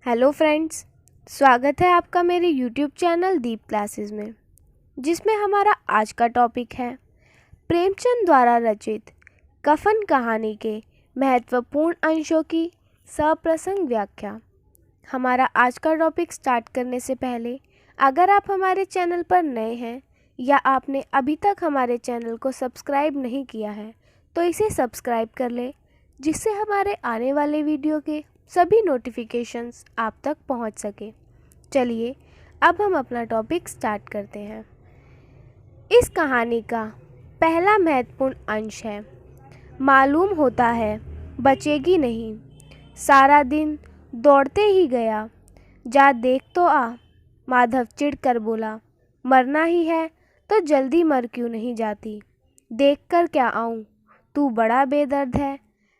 Hello friends, स्वागत है आपका मेरे यूट्यूब चैनल दीप क्लासेस में, जिसमें हमारा आज का टॉपिक है प्रेमचंद द्वारा रचित कफन कहानी के महत्वपूर्ण अंशों की सप्रसंग व्याख्या। हमारा आज का टॉपिक स्टार्ट करने से पहले अगर आप हमारे चैनल पर नए हैं या आपने अभी तक हमारे चैनल को सब्सक्राइब नहीं किया है तो इसे सब्सक्राइब कर ले, जिससे हमारे आने वाले वीडियो के सभी नोटिफिकेशंस आप तक पहुंच सके। चलिए अब हम अपना टॉपिक स्टार्ट करते हैं। इस कहानी का पहला महत्वपूर्ण अंश है मालूम होता है बचेगी नहीं। सारा दिन दौड़ते ही गया, जा देख तो आ। माधव चिढ़ कर बोला, मरना ही है तो जल्दी मर क्यों नहीं जाती? देख कर क्या आऊँ, तू बड़ा बेदर्द है।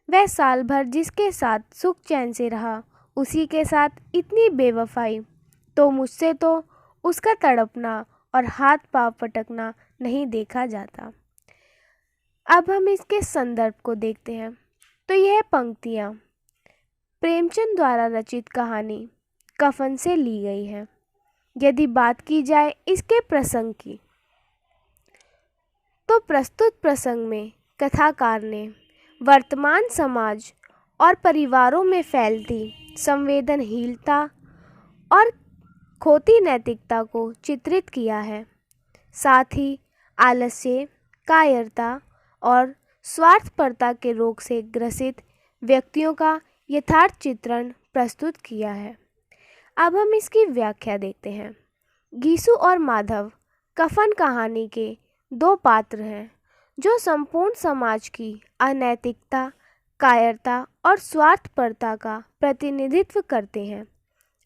वह साल भर जिसके साथ सुख चैन से रहा, उसी के साथ इतनी बेवफाई, तो मुझसे तो उसका तड़पना और हाथ पांव पटकना नहीं देखा जाता। अब हम इसके संदर्भ को देखते हैं तो यह पंक्तियाँ प्रेमचंद द्वारा रचित कहानी कफन से ली गई है। यदि बात की जाए इसके प्रसंग की, तो प्रस्तुत प्रसंग में कथाकार ने वर्तमान समाज और परिवारों में फैलती संवेदनहीनता और खोती नैतिकता को चित्रित किया है। साथ ही आलस्य, कायरता और स्वार्थपरता के रोग से ग्रसित व्यक्तियों का यथार्थ चित्रण प्रस्तुत किया है। अब हम इसकी व्याख्या देखते हैं। घीसू और माधव कफन कहानी के दो पात्र हैं जो संपूर्ण समाज की अनैतिकता, कायरता और स्वार्थपरता का प्रतिनिधित्व करते हैं।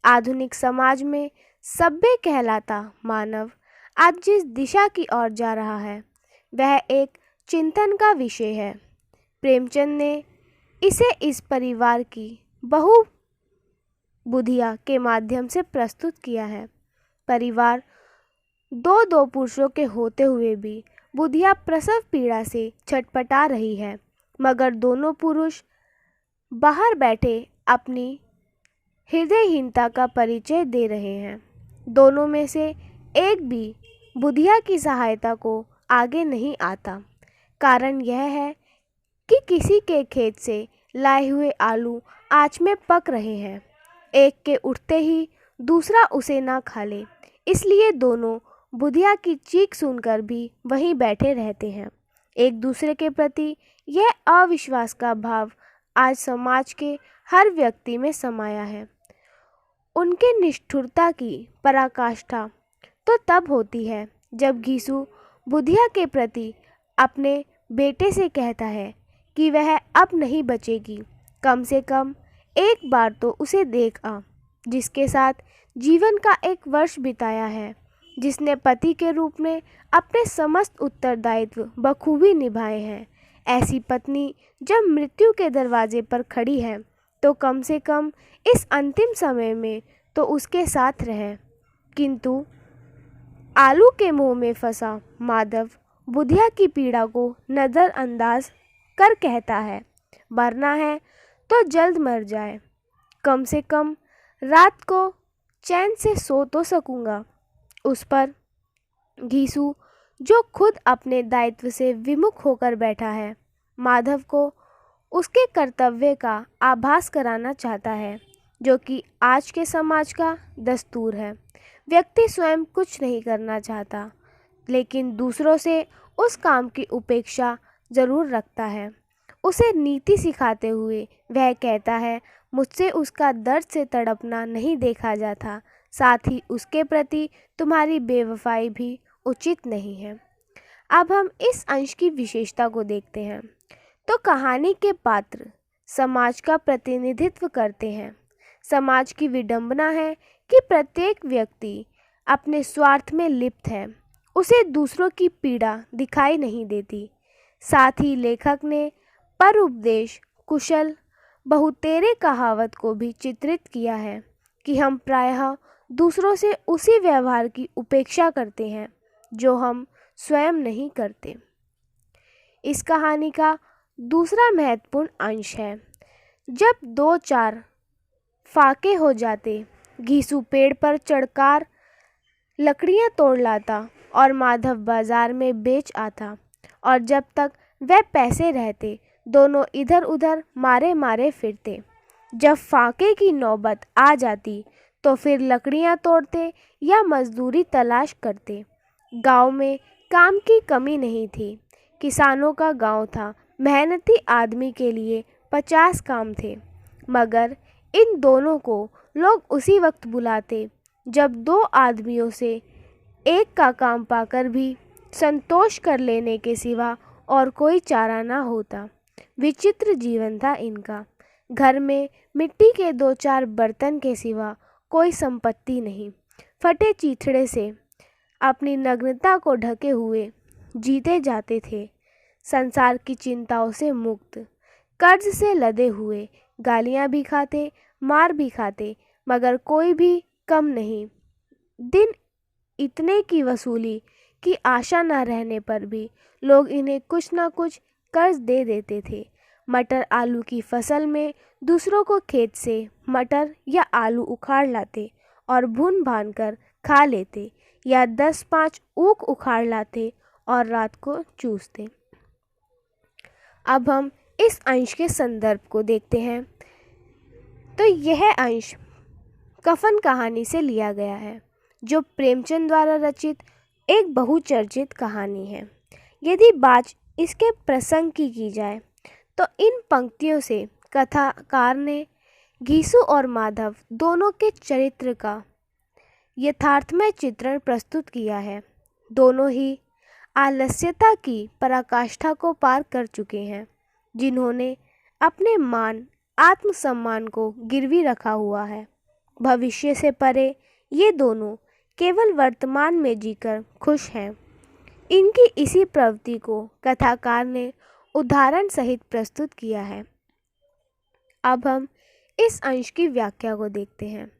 आधुनिक समाज में सभ्य कहलाता मानव आज जिस दिशा की ओर जा रहा है वह एक चिंतन का विषय है। प्रेमचंद ने इसे इस परिवार की बहुबुधिया के माध्यम से प्रस्तुत किया है। परिवार दो पुरुषों के होते हुए भी बुधिया प्रसव पीड़ा से छटपटा रही है, मगर दोनों पुरुष बाहर बैठे अपनी हृदयहीनता का परिचय दे रहे हैं। दोनों में से एक भी बुधिया की सहायता को आगे नहीं आता। कारण यह है कि किसी के खेत से लाए हुए आलू आँच में पक रहे हैं, एक के उठते ही दूसरा उसे ना खा ले, इसलिए दोनों बुधिया की चीख सुनकर भी वहीं बैठे रहते हैं। एक दूसरे के प्रति यह अविश्वास का भाव आज समाज के हर व्यक्ति में समाया है। उनके निष्ठुरता की पराकाष्ठा तो तब होती है जब घीसू बुधिया के प्रति अपने बेटे से कहता है कि वह अब नहीं बचेगी, कम से कम एक बार तो उसे देख आ, जिसके साथ जीवन का एक वर्ष बिताया है, जिसने पति के रूप में अपने समस्त उत्तरदायित्व बखूबी निभाए हैं। ऐसी पत्नी जब मृत्यु के दरवाजे पर खड़ी है तो कम से कम इस अंतिम समय में तो उसके साथ रहे। किंतु आलू के मुंह में फंसा माधव बुधिया की पीड़ा को नज़रअंदाज कर कहता है, मरना है तो जल्द मर जाए, कम से कम रात को चैन से सो तो सकूंगा। उस पर घीसू, जो खुद अपने दायित्व से विमुख होकर बैठा है, माधव को उसके कर्तव्य का आभास कराना चाहता है, जो कि आज के समाज का दस्तूर है। व्यक्ति स्वयं कुछ नहीं करना चाहता, लेकिन दूसरों से उस काम की उपेक्षा जरूर रखता है। उसे नीति सिखाते हुए वह कहता है, मुझसे उसका दर्द से तड़पना नहीं देखा जाता, साथ ही उसके प्रति तुम्हारी बेवफाई भी उचित नहीं है। अब हम इस अंश की विशेषता को देखते हैं तो कहानी के पात्र समाज का प्रतिनिधित्व करते हैं। समाज की विडंबना है कि प्रत्येक व्यक्ति अपने स्वार्थ में लिप्त है, उसे दूसरों की पीड़ा दिखाई नहीं देती। साथ ही लेखक ने पर उपदेश कुशल बहुतेरे कहावत को भी चित्रित किया है कि हम प्रायः दूसरों से उसी व्यवहार की उपेक्षा करते हैं जो हम स्वयं नहीं करते। इस कहानी का दूसरा महत्वपूर्ण अंश है जब दो चार फाके हो जाते। घीसू पेड़ पर चढ़कर लकड़ियां तोड़ लाता और माधव बाजार में बेच आता, और जब तक वह पैसे रहते दोनों इधर उधर मारे मारे फिरते। जब फाके की नौबत आ जाती तो फिर लकड़ियां तोड़ते या मजदूरी तलाश करते। गांव में काम की कमी नहीं थी। किसानों का गांव था। मेहनती आदमी के लिए 50 काम थे। मगर इन दोनों को लोग उसी वक्त बुलाते जब दो आदमियों से एक का काम पाकर भी संतोष कर लेने के सिवा और कोई चारा ना होता। विचित्र जीवन था इनका। घर में मिट्टी के 2-4 बर्तन के सिवा कोई संपत्ति नहीं। फटे चीथड़े से अपनी नग्नता को ढके हुए जीते जाते थे। संसार की चिंताओं से मुक्त, कर्ज से लदे हुए, गालियां भी खाते, मार भी खाते, मगर कोई भी कम नहीं। दिन इतने की वसूली की आशा न रहने पर भी लोग इन्हें कुछ ना कुछ कर्ज दे देते थे। मटर आलू की फसल में दूसरों को खेत से मटर या आलू उखाड़ लाते और भून भान कर खा लेते, या 10-5 ऊख उखाड़ लाते और रात को चूसते। अब हम इस अंश के संदर्भ को देखते हैं। तो यह अंश कफन कहानी से लिया गया है, जो प्रेमचंद द्वारा रचित एक बहुचर्चित कहानी है। यदि बात इसके प्रसंग की जाए तो इन पंक्तियों से कथाकार ने घीसू और माधव दोनों के चरित्र का यथार्थमय चित्रण प्रस्तुत किया है। दोनों ही आलस्यता की पराकाष्ठा को पार कर चुके हैं, जिन्होंने अपने मान आत्मसम्मान को गिरवी रखा हुआ है। भविष्य से परे ये दोनों केवल वर्तमान में जीकर खुश हैं। इनकी इसी प्रवृत्ति को कथाकार ने उदाहरण सहित प्रस्तुत किया है। अब हम इस अंश की व्याख्या को देखते हैं।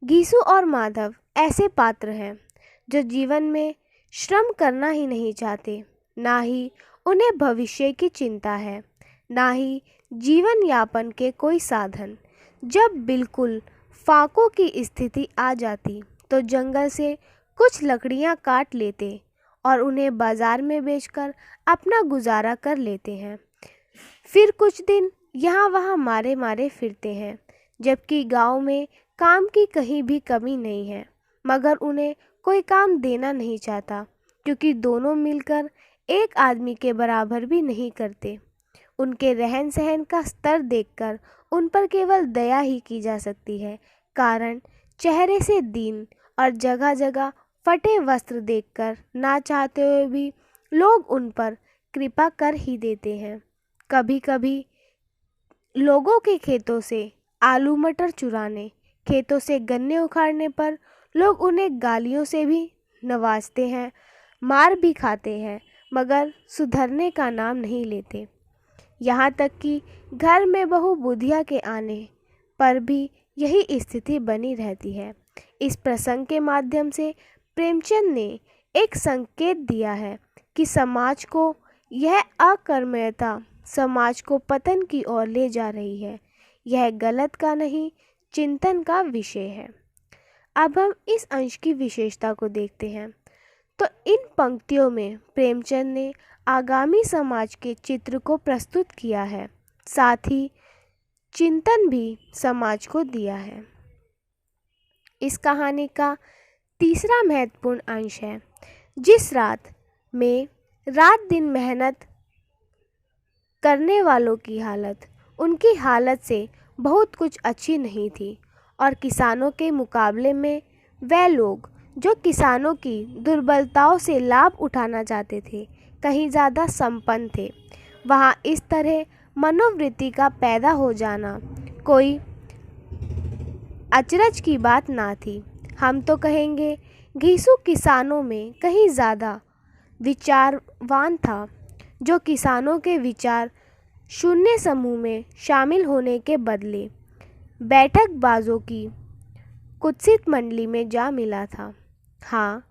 घीसू और माधव ऐसे पात्र हैं जो जीवन में श्रम करना ही नहीं चाहते, ना ही उन्हें भविष्य की चिंता है, ना ही जीवन यापन के कोई साधन। जब बिल्कुल फाकों की स्थिति आ जाती तो जंगल से कुछ लकड़ियां काट लेते और उन्हें बाजार में बेचकर अपना गुजारा कर लेते हैं। फिर कुछ दिन यहाँ वहाँ मारे मारे फिरते हैं, जबकि गांव में काम की कहीं भी कमी नहीं है, मगर उन्हें कोई काम देना नहीं चाहता, क्योंकि दोनों मिलकर एक आदमी के बराबर भी नहीं करते। उनके रहन सहन का स्तर देखकर उन पर केवल दया ही की जा सकती है, कारण चेहरे से दीन और जगह जगह फटे वस्त्र देखकर ना चाहते हुए भी लोग उन पर कृपा कर ही देते हैं। कभी कभी लोगों के खेतों से आलू मटर चुराने, खेतों से गन्ने उखाड़ने पर लोग उन्हें गालियों से भी नवाजते हैं, मार भी खाते हैं, मगर सुधरने का नाम नहीं लेते। यहाँ तक कि घर में बहू बुधिया के आने पर भी यही स्थिति बनी रहती है। इस प्रसंग के माध्यम से प्रेमचंद ने एक संकेत दिया है कि समाज को यह अकर्मण्यता समाज को पतन की ओर ले जा रही है। यह गलत का नहीं, चिंतन का विषय है। अब हम इस अंश की विशेषता को देखते हैं। तो इन पंक्तियों में प्रेमचंद ने आगामी समाज के चित्र को प्रस्तुत किया है, साथ ही चिंतन भी समाज को दिया है। इस कहानी का तीसरा महत्वपूर्ण अंश है, जिस रात में रात दिन मेहनत करने वालों की हालत उनकी हालत से बहुत कुछ अच्छी नहीं थी, और किसानों के मुकाबले में वे लोग जो किसानों की दुर्बलताओं से लाभ उठाना चाहते थे कहीं ज़्यादा संपन्न थे। वहाँ इस तरह मनोवृत्ति का पैदा हो जाना कोई अचरज की बात ना थी। हम तो कहेंगे घीसू किसानों में कहीं ज़्यादा विचारवान था, जो किसानों के विचार शून्य समूह में शामिल होने के बदले बैठकबाजों की कुत्सित मंडली में जा मिला था। हाँ,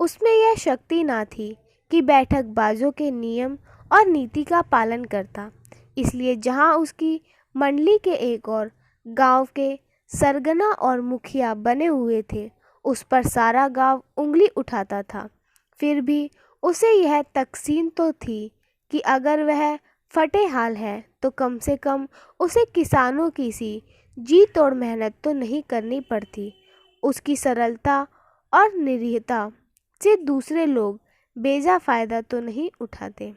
उसमें यह शक्ति ना थी कि बैठकबाजों के नियम और नीति का पालन करता। इसलिए जहाँ उसकी मंडली के एक और गांव के सरगना और मुखिया बने हुए थे, उस पर सारा गांव उंगली उठाता था। फिर भी उसे यह तकसीन तो थी कि अगर वह फटे हाल है तो कम से कम उसे किसानों की सी जी तोड़ मेहनत तो नहीं करनी पड़ती। उसकी सरलता और निरीहता से दूसरे लोग बेजा फ़ायदा तो नहीं उठाते।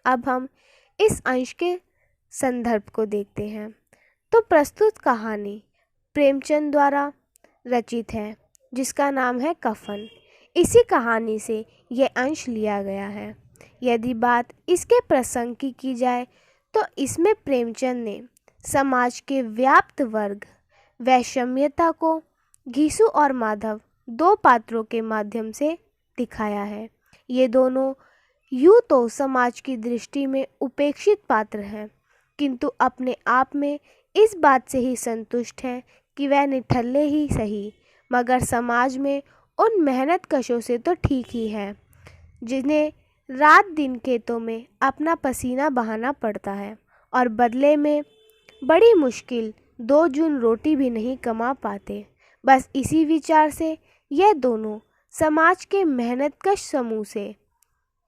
अब हम इस अंश के संदर्भ को देखते हैं। तो प्रस्तुत कहानी प्रेमचंद द्वारा रचित है, जिसका नाम है कफन। इसी कहानी से यह अंश लिया गया है। यदि बात इसके प्रसंग की जाए तो इसमें प्रेमचंद ने समाज के व्याप्त वर्ग वैषम्यता को घीसू और माधव दो पात्रों के माध्यम से दिखाया है। ये दोनों यूँ तो समाज की दृष्टि में उपेक्षित पात्र हैं, किंतु अपने आप में इस बात से ही संतुष्ट हैं कि वह निठल्ले ही सही मगर समाज में उन मेहनत कशों से तो ठीक ही है, जिन्हें रात दिन खेतों में अपना पसीना बहाना पड़ता है और बदले में बड़ी मुश्किल 2 जून रोटी भी नहीं कमा पाते। बस इसी विचार से यह दोनों समाज के मेहनतकश समूह से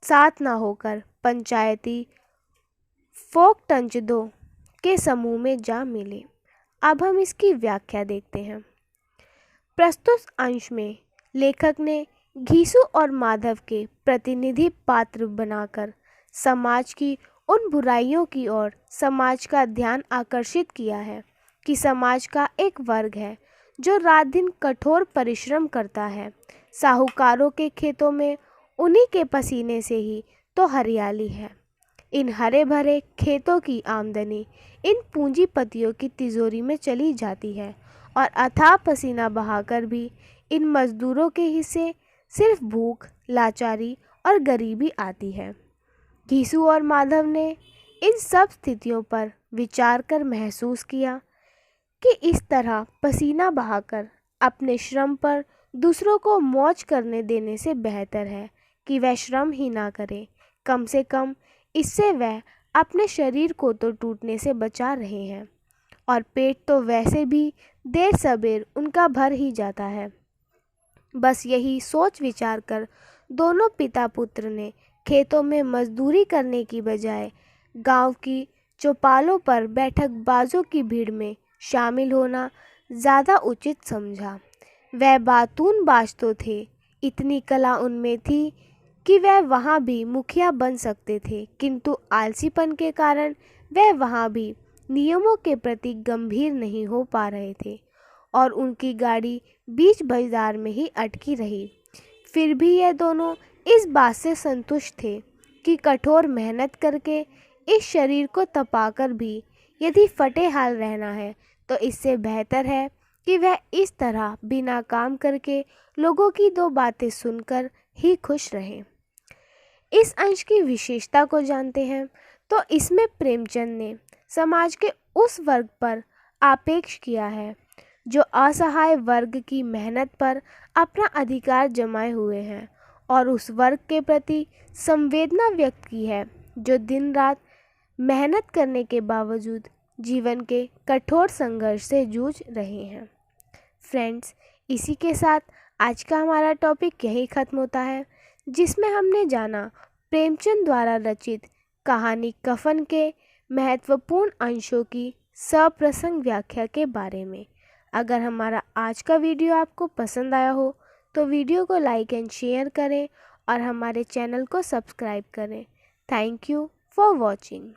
साथ ना होकर पंचायती फोक टंचदों के समूह में जा मिले। अब हम इसकी व्याख्या देखते हैं। प्रस्तुत अंश में लेखक ने घीसू और माधव के प्रतिनिधि पात्र बनाकर समाज की उन बुराइयों की ओर समाज का ध्यान आकर्षित किया है कि समाज का एक वर्ग है जो रात दिन कठोर परिश्रम करता है। साहूकारों के खेतों में उन्हीं के पसीने से ही तो हरियाली है। इन हरे भरे खेतों की आमदनी इन पूंजीपतियों की तिजोरी में चली जाती है और अथाह पसीना बहाकर भी इन मजदूरों के हिस्से सिर्फ भूख, लाचारी और गरीबी आती है। घीसू और माधव ने इन सब स्थितियों पर विचार कर महसूस किया कि इस तरह पसीना बहाकर अपने श्रम पर दूसरों को मौज करने देने से बेहतर है कि वह श्रम ही ना करे। कम से कम इससे वह अपने शरीर को तो टूटने से बचा रहे हैं और पेट तो वैसे भी देर सबेर उनका भर ही जाता है। बस यही सोच विचार कर दोनों पिता पुत्र ने खेतों में मजदूरी करने की बजाय गांव की चौपालों पर बैठक बाजों की भीड़ में शामिल होना ज़्यादा उचित समझा। वह बातून बाज तो थे, इतनी कला उनमें थी कि वह वहाँ भी मुखिया बन सकते थे, किंतु आलसीपन के कारण वह वहाँ भी नियमों के प्रति गंभीर नहीं हो पा रहे थे और उनकी गाड़ी बीच बाजार में ही अटकी रही। फिर भी यह दोनों इस बात से संतुष्ट थे कि कठोर मेहनत करके इस शरीर को तपाकर भी यदि फटे हाल रहना है तो इससे बेहतर है कि वह इस तरह बिना काम करके लोगों की 2 बातें सुनकर ही खुश रहें। इस अंश की विशेषता को जानते हैं तो इसमें प्रेमचंद ने समाज के उस वर्ग पर आपेक्ष किया है जो असहाय वर्ग की मेहनत पर अपना अधिकार जमाए हुए हैं और उस वर्ग के प्रति संवेदना व्यक्त की है जो दिन रात मेहनत करने के बावजूद जीवन के कठोर संघर्ष से जूझ रहे हैं। फ्रेंड्स, इसी के साथ आज का हमारा टॉपिक यहीं ख़त्म होता है, जिसमें हमने जाना प्रेमचंद द्वारा रचित कहानी कफन के महत्वपूर्ण अंशों की सप्रसंग व्याख्या के बारे में। अगर हमारा आज का वीडियो आपको पसंद आया हो तो वीडियो को लाइक एंड शेयर करें और हमारे चैनल को सब्सक्राइब करें। Thank you for watching.